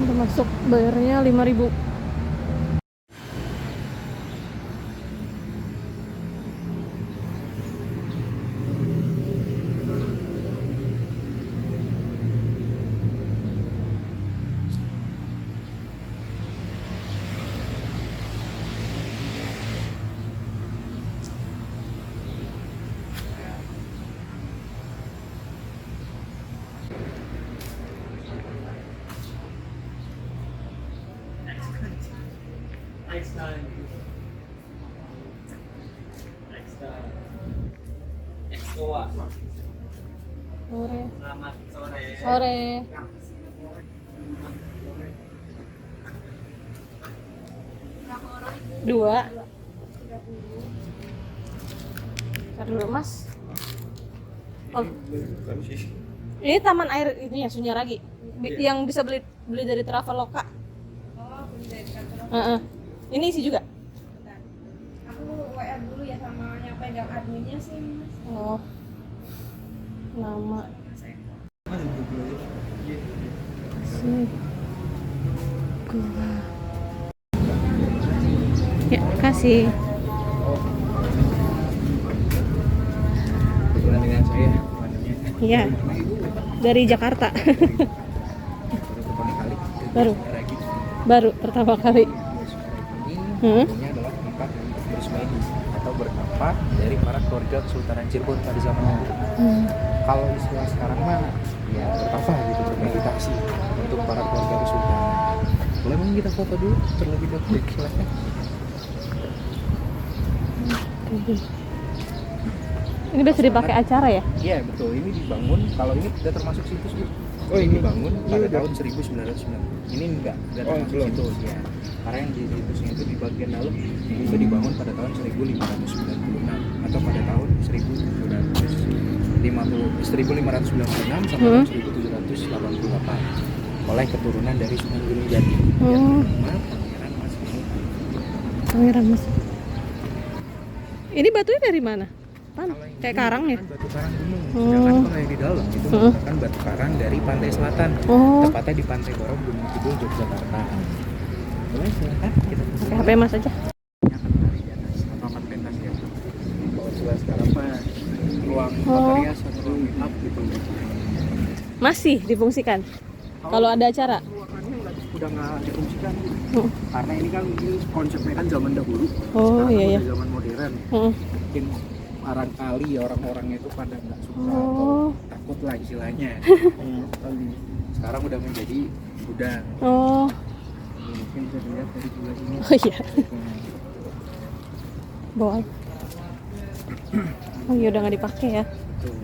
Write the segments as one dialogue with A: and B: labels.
A: Pintu masuk bayarnya 5.000.
B: Next time. Next time. Excoa.
A: Sore.
B: Selamat sore.
A: Sore. Dua. Ntar dulu mas. Oh. Ini taman air ini ya Sunyaragi. Yang bisa beli dari Traveloka.
C: Oh, beli dari kantor.
A: Ini isi juga.
C: Bentar. Aku WA dulu ya sama yang pegang adminnya sih, Mas.
A: Oh. Nama. Sini. Gua. Ya, kasih.
B: Berkenalan dengan saya.
A: Iya. Dari Jakarta. Baru. Baru pertama kali.
B: Ini adalah tempat untuk bersemedi atau bertapa dari para keluarga Kesultanan Cirebon pada zaman dulu. Kalau istilah sekarang mah ya bertapa gitu, bermeditasi untuk para keluarga Kesultanan. Boleh mungkin kita foto dulu terlebih dahulu, silakan.
A: Ini bisa dipakai acara ya?
B: Iya betul, ini dibangun, kalau ini tidak termasuk situs Bu. Oh ini dibangun pada tahun 1990. Ini enggak termasuk situs ya. Karena yang di situsnya itu di bagian dalam itu dibangun pada tahun 1596 atau pada tahun 1596 sampai tahun 1788 oleh keturunan dari Sunan Gunung Jati yang bernama Pangeran Mas Gunung.
A: Pangeran Mas. Ini batunya dari mana? Kayak karang ya?
B: Kan batu karang gunung. Sedangkan kalau yang di dalam itu merupakan batu karang dari pantai selatan. Tepatnya di Pantai Borong, Gunung Kidul, Yogyakarta. Boleh silakan kita
A: Pakai HP Mas aja.
B: akan menarik di atas atau akan pentas ya. Kalau sudah sekarang mah ruang materias atau ruang meet up gitu.
A: Masih difungsikan. Kalau ada acara.
B: Ruangannya udah nggak difungsikan karena ini kan konsepnya kan zaman dahulu.
A: Oh
B: Sekarang
A: iya
B: kan
A: ya.
B: udah zaman modern. Mungkin barangkali orang-orangnya itu pada nggak suka atau takut lah istilahnya. Sekarang udah menjadi gudang.
A: Oh.
B: Mungkin bisa dilihat dari sebelah sini.
A: Oh iya. Bawa. Oh iya udah nggak dipakai ya.
B: Tuh.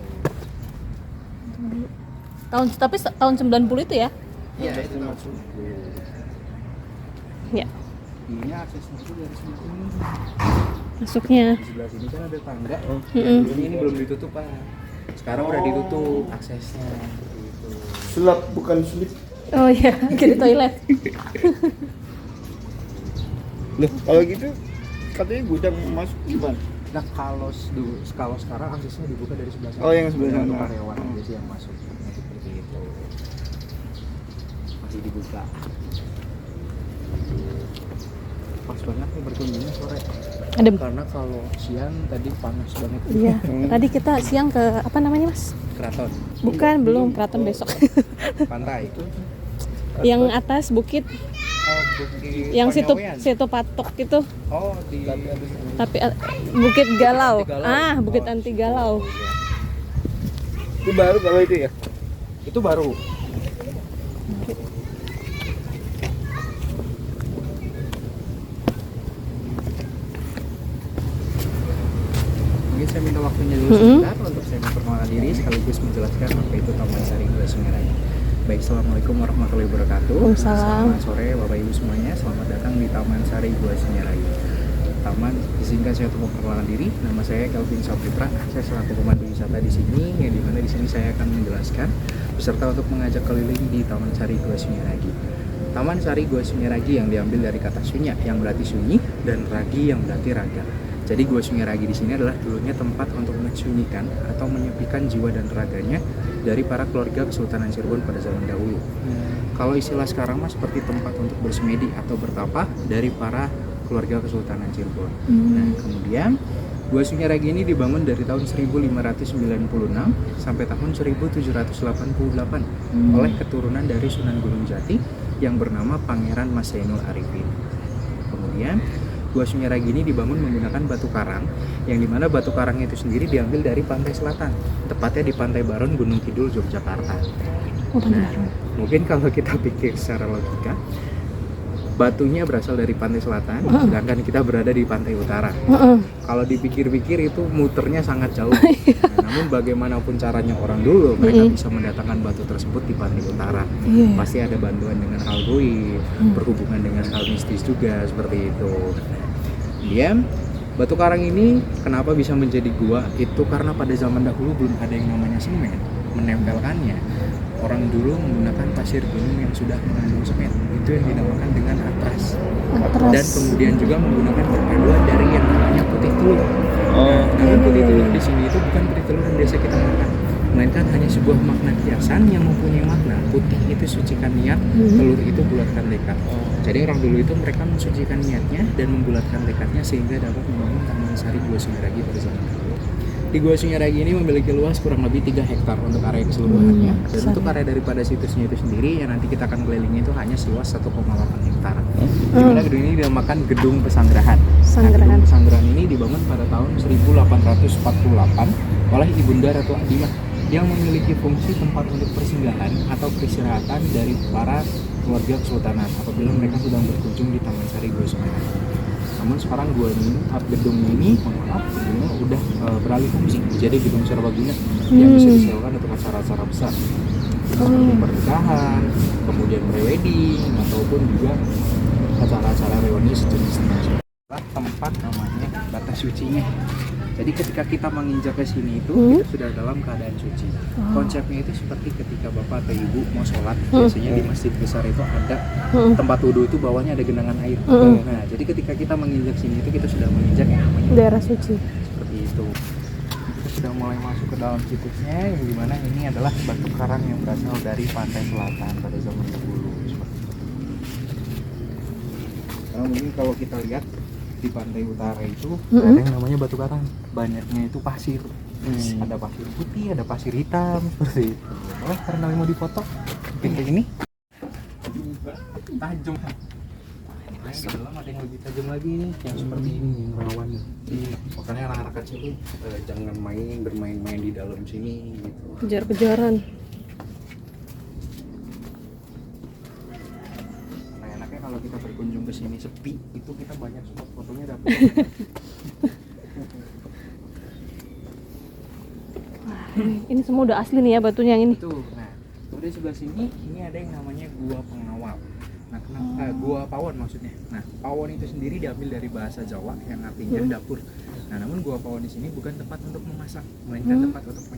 A: Tahun 90 itu ya?
B: Iya itu masuk.
A: Ya.
B: Ini aksesnya itu dari sebelah sini.
A: Masuknya.
B: Di sebelah sini kan ada tangga.
A: Mm-mm.
B: Ini belum ditutup Pak. Sekarang udah ditutup aksesnya. Gitu.
D: Sulap bukan sulit.
A: Oh iya, kayak di toilet.
D: Loh, kalau gitu katanya gudang masuk gimana?
B: Nah kalau sekarang aksesnya dibuka dari sebelah sana.
D: Oh, yang sebelah
B: Untuk
D: sana.
B: karyawan aja sih yang masuk. Nah, seperti itu. Masih dibuka. Pas banget nih berkunjungnya sore.
A: Adem.
B: Karena kalau siang tadi panas banget.
A: Iya. Tadi kita siang ke apa namanya Mas?
B: Keraton.
A: Bukan, belum. Keraton besok.
B: Pantai.
A: Yang atas bukit,
B: Oh, Bukit
A: yang
B: Panyawean.
A: situ patok gitu.
B: Oh, di
A: Tapi Bukit Galau.
B: Anti Galau.
A: Bukit Anti Galau.
D: Itu baru kalau itu ya?
B: Itu baru. Mungkin saya minta waktunya dulu sebentar untuk saya memperkenalkan diri sekaligus menjelaskan apa itu Taman Sari Gua Sunyaragi. Baik, assalamualaikum warahmatullahi wabarakatuh.
A: Waalaikumsalam.
B: Selamat sore Bapak Ibu semuanya. Selamat datang di Taman Sari Gua Sunyaragi. Taman, izinkan saya untuk memperkenalkan diri. Nama saya Kelvin Saputra. Saya selaku pemandu wisata di sini, yang dimana di sini saya akan menjelaskan beserta untuk mengajak keliling di Taman Sari Gua Sunyaragi. Taman Sari Gua Sunyaragi yang diambil dari kata sunya yang berarti sunyi dan ragi yang berarti raga. Jadi Gua Sunyaragi di sini adalah dulunya tempat untuk mensunyikan atau menyepikan jiwa dan raganya dari para keluarga Kesultanan Cirebon pada zaman dahulu. Kalau istilah sekarang mah seperti tempat untuk bersemedi atau bertapa dari para keluarga Kesultanan Cirebon. Nah, kemudian Gua Sunyaragi ini dibangun dari tahun 1596 sampai tahun 1788 oleh keturunan dari Sunan Gunung Jati yang bernama Pangeran Mas Zainul Arifin. Kemudian Gua Sunyaragi ini dibangun menggunakan batu karang, yang dimana batu karang itu sendiri diambil dari pantai selatan, tepatnya di Pantai Baron, Gunung Kidul, Yogyakarta. Nah, mungkin kalau kita pikir secara logika, batunya berasal dari pantai selatan, sedangkan kita berada di pantai utara. Kalau dipikir-pikir itu muternya sangat jauh. Nah, namun bagaimanapun caranya orang dulu, mereka bisa mendatangkan batu tersebut di pantai utara. Pasti ada bantuan dengan hal goib, berhubungan dengan hal mistis juga seperti itu. Kemudian batu karang ini kenapa bisa menjadi gua? Itu karena pada zaman dahulu belum ada yang namanya semen menempelkannya. Orang dulu menggunakan pasir gunung yang sudah mengandung semen, itu yang dinamakan dengan atras. Dan kemudian juga menggunakan perpaduan dari yang namanya putih telur. Namun putih telur di sini itu bukan putih telur yang biasa kita makan, melainkan hanya sebuah makna kiasan yang mempunyai makna. Putih itu sucikan niat, telur itu bulatkan tekad. Jadi orang dulu itu mereka mensucikan niatnya dan membulatkan tekadnya sehingga dapat membangun Taman Sari Gua Sunyaragi pada zaman dahulu. Di Gua Sunyaragi ini memiliki luas kurang lebih 3 hektar untuk area keseluruhannya. Dan untuk area daripada situsnya itu sendiri yang nanti kita akan kelilingi itu hanya seluas 1,8 hektar. Di mana gedung ini dinamakan Gedung Pesanggerahan. Nah, Gedung Pesanggerahan ini dibangun pada tahun 1848 oleh Ibunda Ratu Adimah yang memiliki fungsi tempat untuk persinggahan atau peristirahatan dari para keluarga kesultanan apabila mereka sedang berkunjung di Taman Sari Gua Sunyaragi. Namun sekarang gedungnya ini gedungnya udah beralih fungsi menjadi gedung serbaguna yang bisa disewakan untuk acara-acara besar seperti pernikahan, kemudian pre-wedding ataupun juga acara-acara reuni sejenis-jenis. Tempat namanya batas sucinya. Jadi ketika kita menginjak ke sini itu kita sudah dalam keadaan suci. Konsepnya itu seperti ketika bapak atau ibu mau sholat, biasanya di masjid besar itu ada tempat wudhu itu bawahnya ada genangan air. Nah, jadi ketika kita menginjak sini itu kita sudah menginjak yang namanya
A: daerah suci.
B: Seperti itu. Kita sudah mulai masuk ke dalam situsnya, yang dimana ini adalah batu karang yang berasal dari pantai selatan pada zaman dahulu. Seperti itu. Nah, mungkin kalau kita lihat di pantai utara itu ada yang namanya batu karang, banyaknya itu pasir. Ada pasir putih, ada pasir hitam seperti itu. Oleh karena mau difoto mungkin kayak ini tajam. Nah, di dalam ada yang lebih tajam lagi nih, yang seperti ini yang rawan. Makanya anak-anak kecil tuh jangan bermain-main di dalam sini gitu.
A: Kejar-kejaran.
B: Kalau kita berkunjung ke sini sepi, itu kita banyak spot fotonya dapat.
A: Ini semua udah asli nih ya batunya yang ini.
B: Betul. Nah, kemudian sebelah sini ini ada yang namanya Gua Pengawal. Nah, kenapa Gua Pawon maksudnya? Nah, Pawon itu sendiri diambil dari bahasa Jawa yang artinya dapur. Nah, namun Gua Pawon di sini bukan tempat untuk memasak, melainkan tempat untuk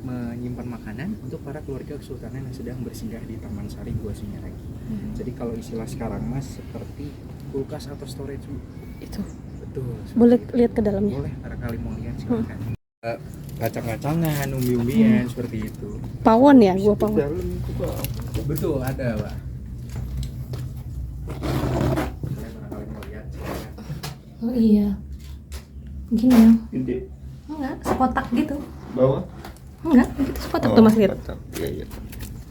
B: menyimpan makanan untuk para keluarga kesultanan yang sedang bersinggah di Taman Sari Gua Sunyaragi. Jadi kalau istilah sekarang mas seperti kulkas atau storage
A: Itu.
B: betul.
A: Boleh lihat ke dalamnya?
B: Boleh, barangkali mau lihat silakan. Kacang-kacangan, umbi-umbian seperti itu.
A: Pawon ya, Gua Pawon.
D: Dalam itu Pak.
B: Betul, ada Pak. Kalian barangkali mau lihat silakan.
A: Oh iya. Gini ya.
D: Gede.
A: Enggak, sekotak gitu.
D: Bawah.
A: Enggak, gitu sekotak tuh Mas Lid.
D: Iya.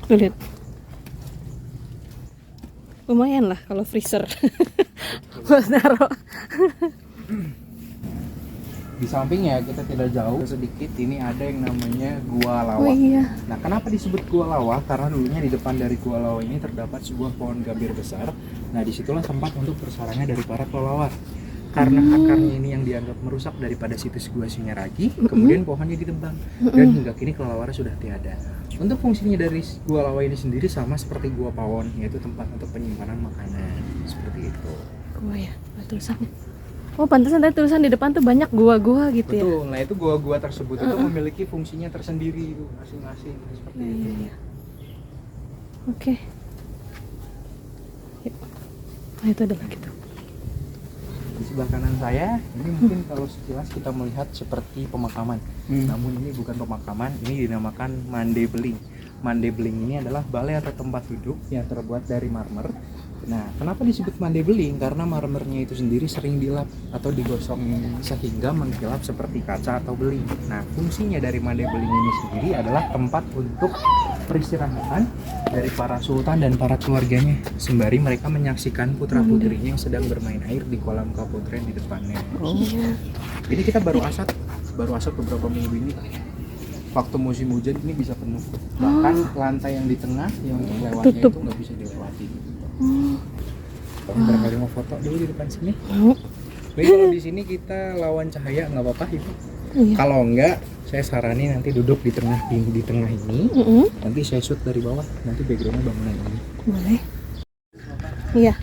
A: Tuh, lihat. Lumayan lah kalau freezer. Buat naruh.
B: Di sampingnya kita tidak jauh sedikit ini ada yang namanya Gua Lawa.
A: Oh iya.
B: Nah, kenapa disebut Gua Lawa? Karena dulunya di depan dari Gua Lawa ini terdapat sebuah pohon gambir besar. Nah, disitulah tempat untuk bersarangnya dari para kelelawar. Karena akarnya ini yang dianggap merusak daripada situs Gua Sunyaragi, kemudian pohonnya ditebang dan hingga kini kelelawar sudah tiada. Untuk fungsinya dari Gua Lawa ini sendiri sama seperti Gua Pawon, yaitu tempat untuk penyimpanan makanan seperti itu.
A: Gua ya, ada tulisannya. Oh, pantesan tadi tulisan di depan tuh banyak gua-gua gitu ya.
B: Betul. Nah, itu gua-gua tersebut itu memiliki fungsinya tersendiri itu masing-masing seperti itu.
A: Iya. Oke. Yuk. Nah, itu ada lagi tuh.
B: Di sebelah kanan saya ini mungkin kalau sekilas kita melihat seperti pemakaman. Namun ini bukan pemakaman, ini dinamakan Mande Beling. Mandaibeling ini adalah balai atau tempat duduk yang terbuat dari marmer. Nah, kenapa disebut Mandaibeling? Karena marmernya itu sendiri sering dilap atau digosok sehingga mengkilap seperti kaca atau beling. Nah, fungsinya dari Mandaibeling ini sendiri adalah tempat untuk peristirahatan dari para sultan dan para keluarganya, sembari mereka menyaksikan putra-putrinya yang sedang bermain air di kolam kaputren di depannya. Ini kita baru asap beberapa minggu ini. Waktu musim hujan ini bisa penuh. Bahkan lantai yang di tengah yang untuk lewatnya itu nggak bisa dilewati. Barangkali mau foto dulu di depan sini. Jadi kalau di sini kita lawan cahaya nggak apa-apa Ibu. Kalau enggak, saya sarani nanti duduk di tengah ini. Nanti saya shoot dari bawah. Nanti backgroundnya bangunan ini.
A: Boleh. Iya.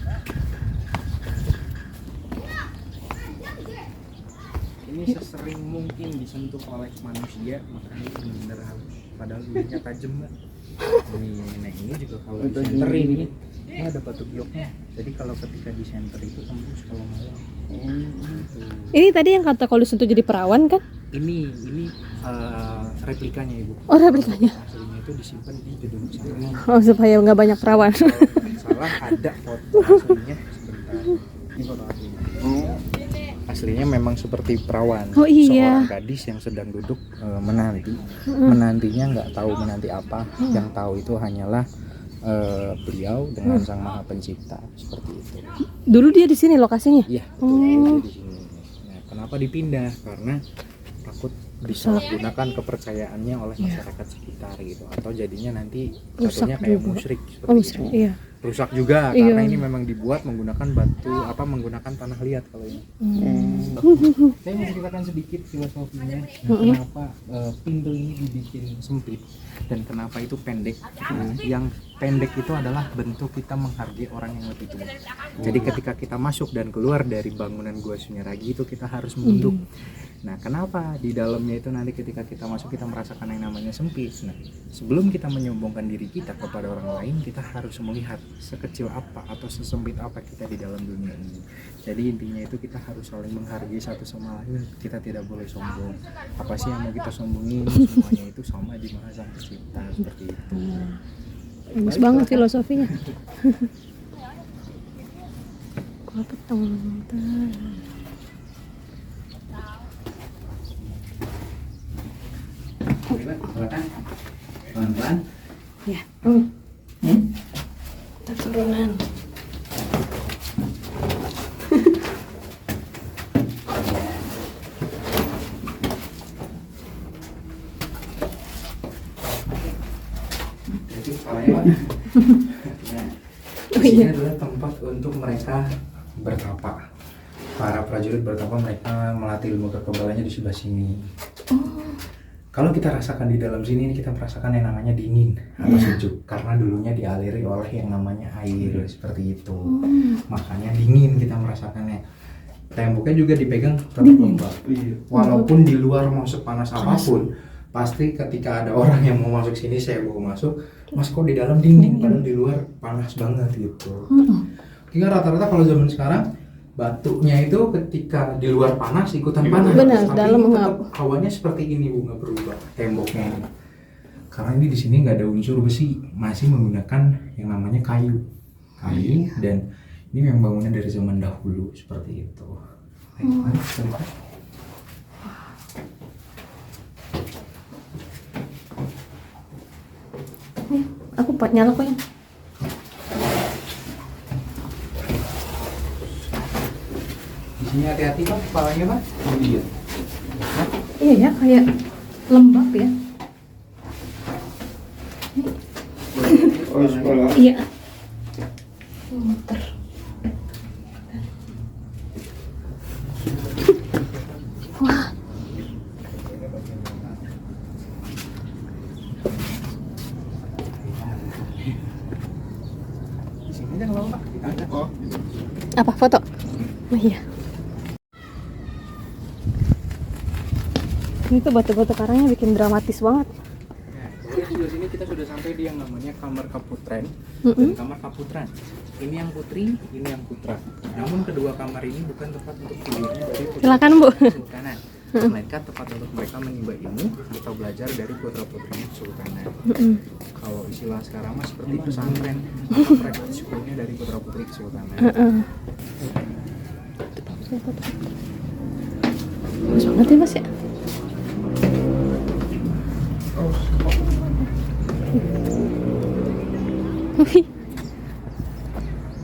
B: Ini sesering mungkin disentuh oleh manusia, makanya benar halus. Padahal bulunya tajam Mbak. Nah ini juga kalau di center ini ada batu gioknya. Jadi kalau ketika di center itu tembus kalau malam.
A: Ini tadi yang kata kalau disentuh jadi perawan kan?
B: Ini replikanya Ibu.
A: Oh, replikanya.
B: Aslinya itu disimpan di gedung sana.
A: Oh, supaya nggak banyak perawan.
B: Kalau nggak salah ada foto aslinya sebentar. Ini foto aslinya. Aslinya memang seperti perawan.
A: Oh iya.
B: Seorang gadis yang sedang duduk menanti. Menantinya nggak tahu menanti apa. Yang tahu itu hanyalah beliau dengan Sang Maha Pencipta, seperti itu.
A: Dulu dia di sini lokasinya?
B: Iya, betul, di sini. Nah, kenapa dipindah? Karena takut disalahgunakan kepercayaannya oleh masyarakat sekitar gitu, atau jadinya nanti jatuhnya kayak musyrik seperti
A: musyrik,
B: itu.
A: iya.
B: Rusak juga karena ini memang dibuat menggunakan menggunakan tanah liat kalau ini. Saya mau ceritakan sedikit filosofinya, kenapa pintu ini dibikin sempit dan kenapa itu pendek. Yang pendek itu adalah bentuk kita menghargai orang yang lebih tua. Jadi ketika kita masuk dan keluar dari bangunan Gua Sunyaragi itu kita harus menunduk. Nah, kenapa di dalamnya itu nanti ketika kita masuk kita merasakan yang namanya sempit. Nah, sebelum kita menyombongkan diri kita kepada orang lain, kita harus melihat sekecil apa atau sesempit apa kita di dalam dunia ini. Jadi intinya itu kita harus saling menghargai satu sama lain. Kita tidak boleh sombong. Apa sih yang mau kita sombongin? Semuanya itu sama di Maha Sang Pencipta, seperti itu.
A: Bagus banget filosofinya. Gua petang.
B: Silakan. Pelan-pelan.
A: Ya. Turunan.
B: Jadi kepalanya Pak. Nah, di sini adalah tempat untuk mereka bertapa. Para prajurit bertapa, mereka melatih ilmu kekebalannya di sebelah sini. Kalau kita rasakan di dalam sini, kita merasakan yang namanya dingin atau sejuk karena dulunya dialiri oleh yang namanya air seperti itu. Makanya dingin kita merasakannya. Temboknya juga dipegang tetap lembab. Walaupun di luar mau sepanas apapun, pasti ketika ada orang yang mau masuk sini, saya bawa masuk, Mas kok di dalam dingin, padahal di luar panas banget gitu. Hingga rata-rata kalau zaman sekarang batunya itu ketika di luar panas ikutan panas.
A: Benar,
B: tapi
A: dalam
B: tetap hawanya seperti ini Bu, nggak berubah temboknya ini. Karena ini di sini nggak ada unsur besi, masih menggunakan yang namanya kayu, dan ini yang bangunan dari zaman dahulu seperti itu. Mari kita lihat.
A: Aku nyala kok ya.
B: Di sini hati-hati Pak, kepalanya Pak. Oh iya.
A: Iya ya, kayak lembab ya.
D: Oh, sekolah.
A: Iya. Muter. Wah.
B: Di sini aja kalau Pak, kita ada. Oh.
A: Apa foto? Oh iya. Ini tuh batu-batu karangnya bikin dramatis banget.
B: Nah, di sini kita sudah sampai di yang namanya kamar kaputren dan kamar kaputran. Ini yang putri, ini yang putra. Namun kedua kamar ini bukan tempat untuk tidurnya dari putra
A: Silakan Bu.
B: Sultanan. melainkan tempat untuk mereka menimba ilmu atau belajar dari putra-putri kesultanan. Kalau istilah sekarang mah seperti pesantren atau private schoolnya dari putra-putri kesultanan.
A: Bagus banget ya mas ya.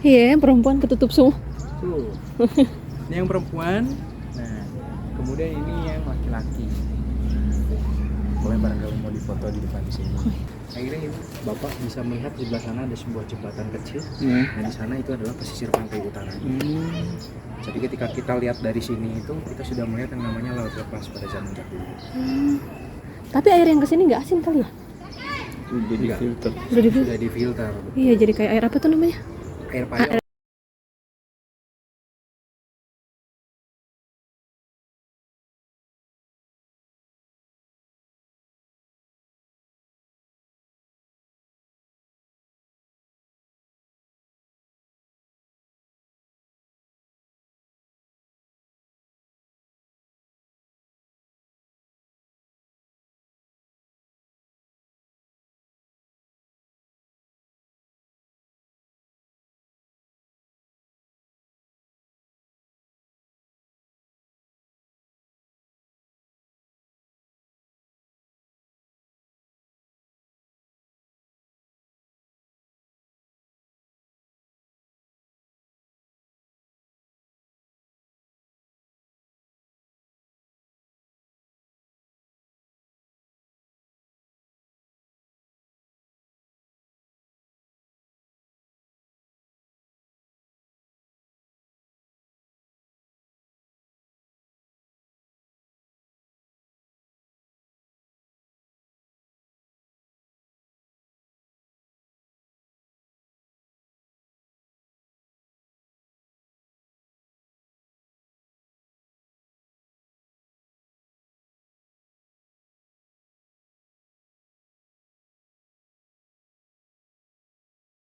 A: Iya, yang perempuan ketutup semua.
B: Tuh. Ini yang perempuan. Nah, kemudian ini yang laki-laki. Boleh barangkali mau difoto di depan sini. Akhirnya Bapak bisa melihat di sebelah sana ada sebuah jembatan kecil. Nah, di sana itu adalah pesisir pantai utara. Jadi ketika kita lihat dari sini itu kita sudah melihat yang namanya laut lepas pada zaman dahulu.
A: Tapi air yang kesini nggak asin kali ya?
D: Jadi
B: Enggak.
D: filter.
A: Udah di
B: Sudah difilter.
A: Iya, jadi kayak air apa tuh namanya?
B: Air payau.